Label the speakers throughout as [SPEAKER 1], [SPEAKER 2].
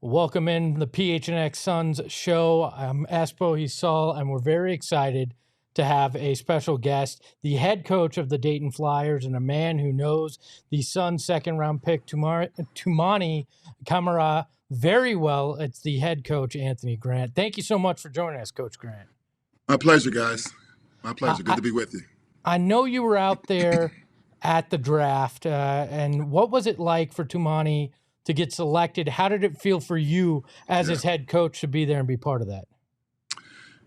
[SPEAKER 1] Welcome in the PHNX Suns show. I'm Espo Hisal, and we're very excited to have a special guest, the head coach of the Dayton Flyers and a man who knows the Suns' second-round pick, Toumani Camara, very well. It's the head coach, Anthony Grant. Thank you so much for joining us, Coach Grant.
[SPEAKER 2] My pleasure, guys. My pleasure. Good to be with you.
[SPEAKER 1] I know you were out there at the draft, and what was it like for Toumani to get selected? How did it feel for you as his head coach to be there and be part of that?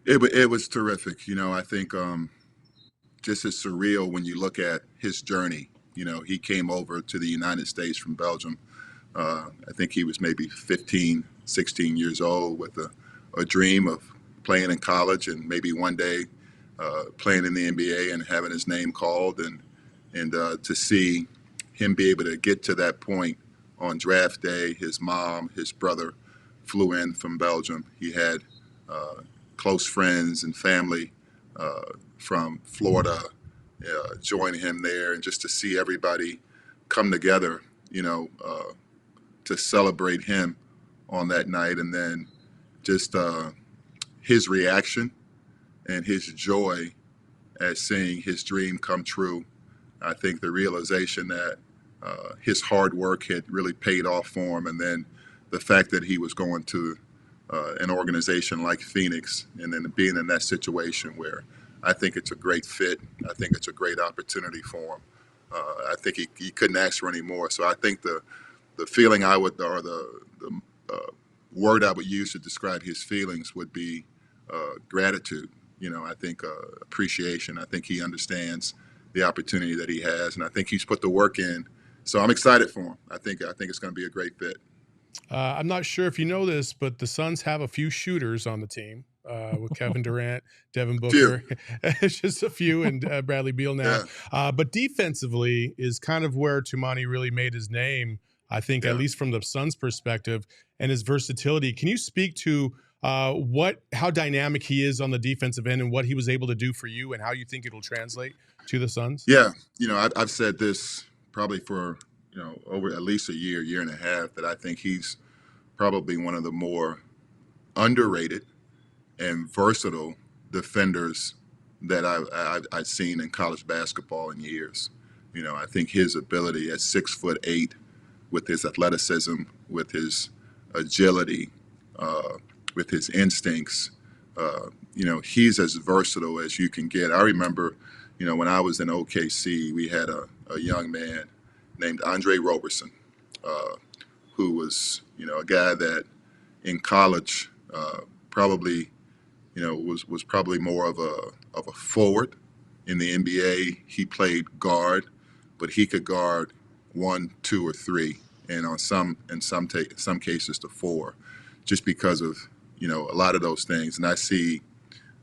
[SPEAKER 2] It was terrific. I think just as surreal when you look at his journey. He came over to the United States from Belgium. I think he was maybe 15, 16 years old with a dream of playing in college and maybe one day playing in the NBA and having his name called. And to see him be able to get to that point on draft day, his mom, his brother flew in from Belgium. He had close friends and family from Florida join him there, and just to see everybody come together, to celebrate him on that night, and then just his reaction and his joy at seeing his dream come true. I think the realization that his hard work had really paid off for him, and then the fact that he was going to an organization like Phoenix, and then being in that situation where I think it's a great fit. I think it's a great opportunity for him. I think he couldn't ask for any more. So I think the feeling the word I would use to describe his feelings would be gratitude. I think appreciation. I think he understands the opportunity that he has, and I think he's put the work in. So I'm excited for him. I think it's going to be a great fit.
[SPEAKER 3] I'm not sure if you know this, but the Suns have a few shooters on the team with Kevin Durant, Devin Booker. It's just a few, and Bradley Beal now. Yeah. But defensively is kind of where Toumani really made his name, I think, at least from the Suns' perspective, and his versatility. Can you speak to how dynamic he is on the defensive end and what he was able to do for you and how you think it'll translate to the Suns?
[SPEAKER 2] Yeah. I've said this probably for over at least a year and a half, that I think he's probably one of the more underrated and versatile defenders that I've seen in college basketball in years. I think his ability at 6'8", with his athleticism, with his agility, with his instincts, he's as versatile as you can get. I remember, when I was in OKC, we had a young man named Andre Roberson, who was, a guy that in college probably, was probably more of a forward. In the NBA, he played guard, but he could guard 1, 2, or 3, and in some cases to 4, just because of a lot of those things. And I see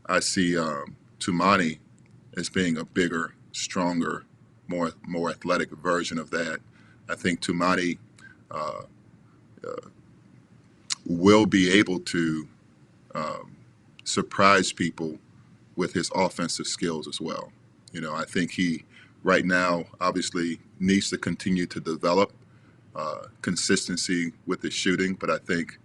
[SPEAKER 2] Toumani as being a bigger, stronger, more athletic version of that. I think Toumani will be able to surprise people with his offensive skills as well. I think he right now obviously needs to continue to develop consistency with his shooting, but I think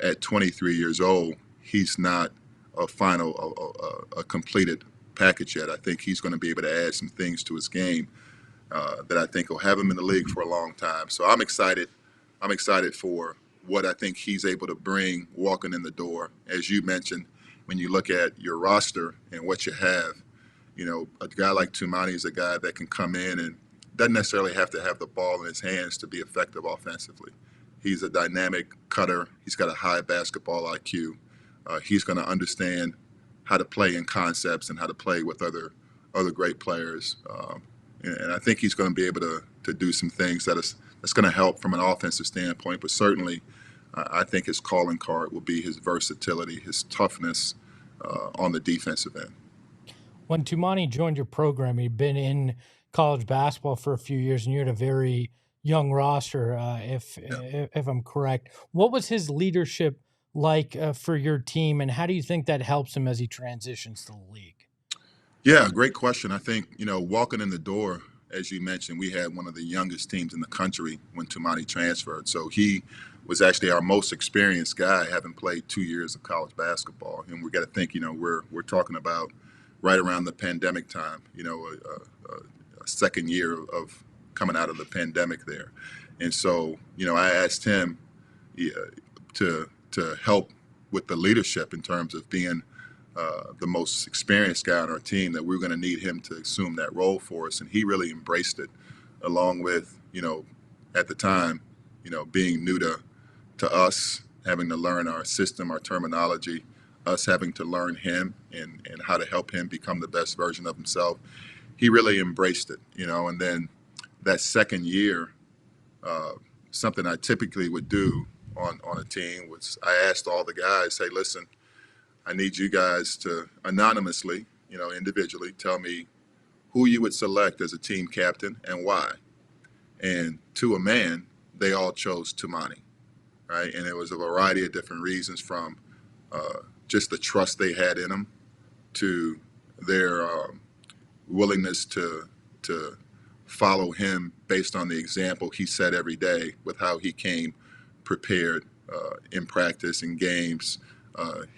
[SPEAKER 2] at 23 years old, he's not a completed package yet. I think he's going to be able to add some things to his game that I think will have him in the league for a long time. So I'm excited. I'm excited for what I think he's able to bring walking in the door. As you mentioned, when you look at your roster and what you have, a guy like Toumani is a guy that can come in and doesn't necessarily have to have the ball in his hands to be effective offensively. He's a dynamic cutter. He's got a high basketball IQ. He's going to understand how to play in concepts and how to play with other great players. And I think he's going to be able to do some things that's going to help from an offensive standpoint. But certainly, I think his calling card will be his versatility, his toughness on the defensive end.
[SPEAKER 1] When Toumani joined your program, he'd been in college basketball for a few years, and you had a very young roster, if I'm correct. What was his leadership like for your team, and how do you think that helps him as he transitions to the league?
[SPEAKER 2] Yeah, great question. I think, walking in the door, as you mentioned, we had one of the youngest teams in the country when Toumani transferred. So he was actually our most experienced guy, having played 2 years of college basketball. And we got to think, we're talking about right around the pandemic time, a second year of coming out of the pandemic there. And so, I asked him to help with the leadership in terms of being the most experienced guy on our team, that we were going to need him to assume that role for us. And he really embraced it, along with, at the time, being new to us, having to learn our system, our terminology, us having to learn him and how to help him become the best version of himself. He really embraced it, and then that second year, something I typically would do on a team was I asked all the guys, hey, listen, I need you guys to anonymously, individually tell me who you would select as a team captain and why. And to a man, they all chose Toumani, right? And it was a variety of different reasons, from just the trust they had in him to their willingness to follow him based on the example he set every day with how he came prepared in practice and games,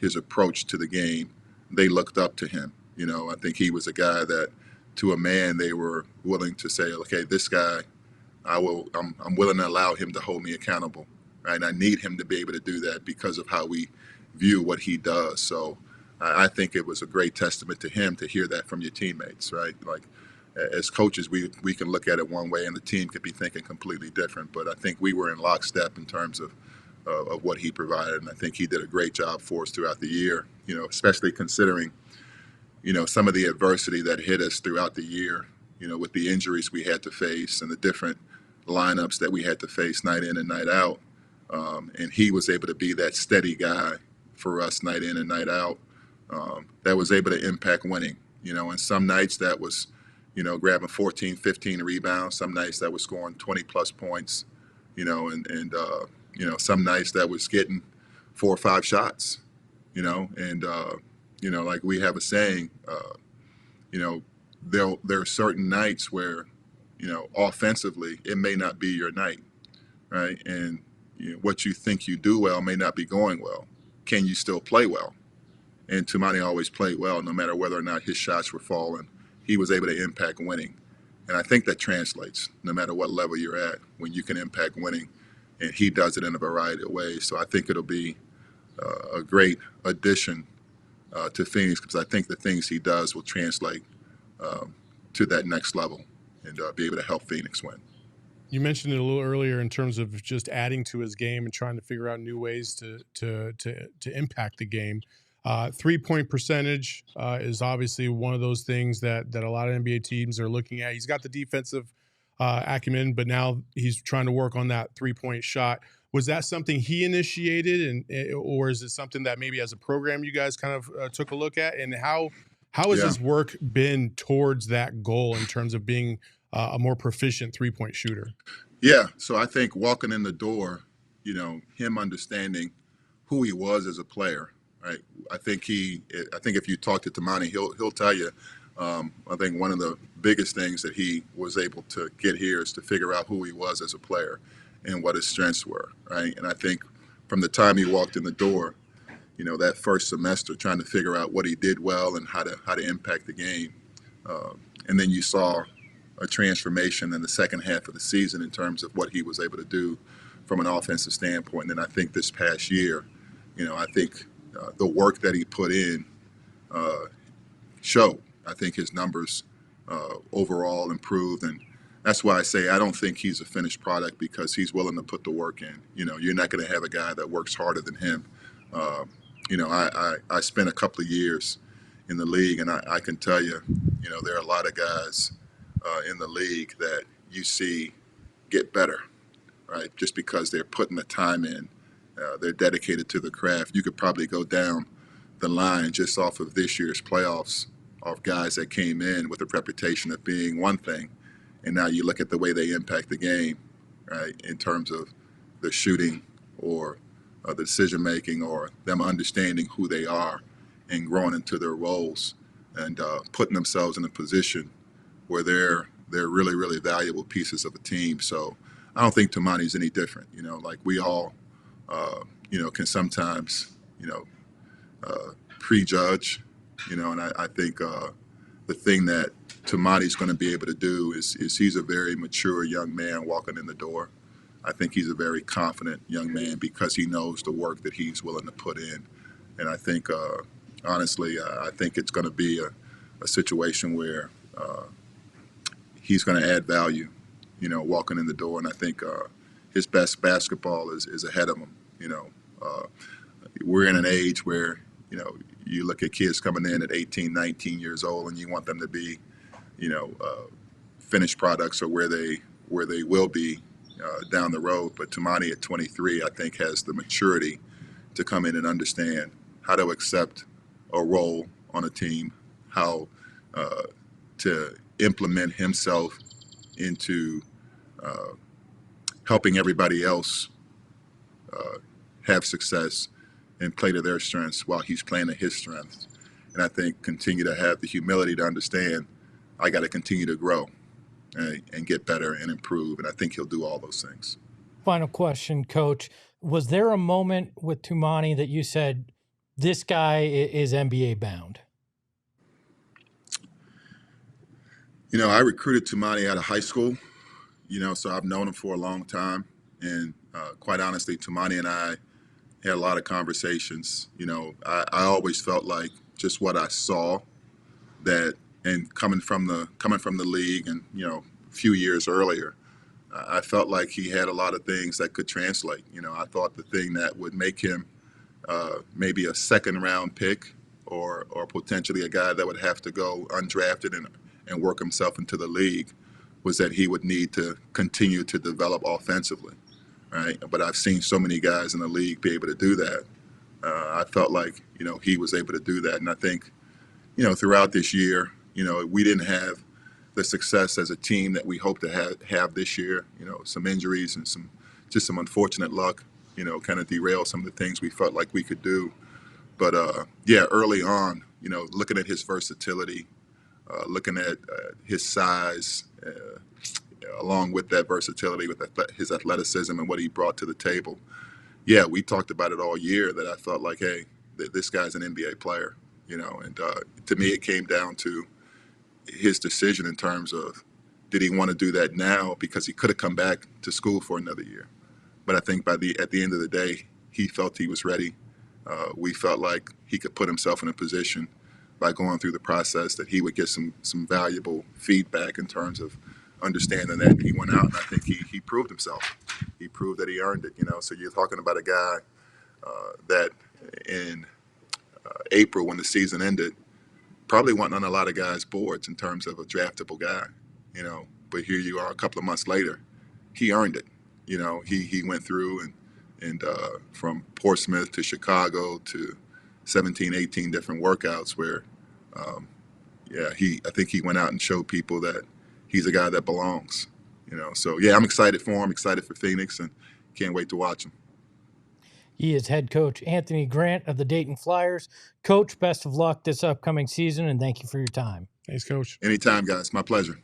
[SPEAKER 2] his approach to the game. They looked up to him. I think he was a guy that, to a man, they were willing to say, okay, this guy, I'm willing to allow him to hold me accountable, right? And I need him to be able to do that because of how we view what he does. So I think it was a great testament to him to hear that from your teammates, right? Like, as coaches, we can look at it one way and the team could be thinking completely different. But I think we were in lockstep in terms of what he provided. And I think he did a great job for us throughout the year, especially considering, some of the adversity that hit us throughout the year, with the injuries we had to face and the different lineups that we had to face night in and night out. And he was able to be that steady guy for us night in and night out, that was able to impact winning. And some nights that was, grabbing 14, 15 rebounds. Some nights that was scoring 20 plus points, and some nights that was getting 4 or 5 shots, and like we have a saying, there are certain nights where, offensively, it may not be your night, right? And what you think you do well may not be going well. Can you still play well? And Toumani always played well, no matter whether or not his shots were falling. He was able to impact winning. And I think that translates no matter what level you're at, when you can impact winning. And he does it in a variety of ways. So I think it'll be a great addition to Phoenix, because I think the things he does will translate to that next level and be able to help Phoenix win.
[SPEAKER 3] You mentioned it a little earlier in terms of just adding to his game and trying to figure out new ways to impact the game. 3-point percentage is obviously one of those things that a lot of NBA teams are looking at. He's got the defensive acumen, but now he's trying to work on that 3-point shot. Was that something he initiated, or is it something that maybe as a program you guys kind of took a look at? And how has his work been towards that goal in terms of being a more proficient 3-point shooter?
[SPEAKER 2] Yeah, so I think walking in the door, him understanding who he was as a player, right? I think if you talk to Toumani, he'll tell you. I think one of the biggest things that he was able to get here is to figure out who he was as a player and what his strengths were, right? And I think from the time he walked in the door, that first semester, trying to figure out what he did well and how to impact the game, and then you saw a transformation in the second half of the season in terms of what he was able to do from an offensive standpoint. And then I think this past year, I think the work that he put in showed. I think his numbers overall improved, and that's why I say I don't think he's a finished product, because he's willing to put the work in. You're not going to have a guy that works harder than him. I spent a couple of years in the league, and I can tell you, there are a lot of guys in the league that you see get better, right? Just because they're putting the time in, they're dedicated to the craft. You could probably go down the line just off of this year's playoffs of guys that came in with a reputation of being one thing, and now you look at the way they impact the game, right? In terms of the shooting or the decision making, or them understanding who they are and growing into their roles and putting themselves in a position where they're they're really, really valuable pieces of a team. So I don't think Toumani's any different. Like we all, can sometimes, prejudge, and I think the thing that Toumani's going to be able to do is he's a very mature young man walking in the door. I think he's a very confident young man because he knows the work that he's willing to put in. And I think, honestly, I think it's going to be a situation where he's going to add value, walking in the door. And I think his best basketball is ahead of him. We're in an age where, you look at kids coming in at 18, 19 years old, and you want them to be, finished products or where they will be down the road. But Toumani at 23, I think, has the maturity to come in and understand how to accept a role on a team, how to implement himself into helping everybody else have success and play to their strengths while he's playing to his strengths. And I think continue to have the humility to understand I got to continue to grow and get better and improve. And I think he'll do all those things.
[SPEAKER 1] Final question, Coach. Was there a moment with Toumani that you said, this guy is NBA bound?
[SPEAKER 2] I recruited Toumani out of high school, so I've known him for a long time. And quite honestly, Toumani and I had a lot of conversations. I always felt like just what I saw that, and coming from the league and, a few years earlier, I felt like he had a lot of things that could translate. I thought the thing that would make him maybe a second round pick or potentially a guy that would have to go undrafted and work himself into the league was that he would need to continue to develop offensively, right? But I've seen so many guys in the league be able to do that. I felt like, he was able to do that. And I think, throughout this year, we didn't have the success as a team that we hope to have this year. Some injuries and some unfortunate luck, kind of derailed some of the things we felt like we could do. But early on, looking at his versatility, looking at his size, along with that versatility, with his athleticism and what he brought to the table. Yeah, we talked about it all year that I felt like, hey, this guy's an NBA player, and to me it came down to his decision in terms of did he want to do that now because he could have come back to school for another year. But I think at the end of the day, he felt he was ready. We felt like he could put himself in a position by going through the process that he would get some valuable feedback in terms of understanding that he went out, and I think he proved himself. He proved that he earned it. So you're talking about a guy that in April when the season ended probably wasn't on a lot of guys' boards in terms of a draftable guy, but here you are a couple of months later, he earned it. He went through and from Portsmouth to Chicago to 17, 18 different workouts where, I think he went out and showed people that he's a guy that belongs, So, I'm excited for him, excited for Phoenix, and can't wait to watch him.
[SPEAKER 1] He is head coach Anthony Grant of the Dayton Flyers. Coach, best of luck this upcoming season, and thank you for your time.
[SPEAKER 3] Thanks, Coach.
[SPEAKER 2] Anytime, guys. My pleasure.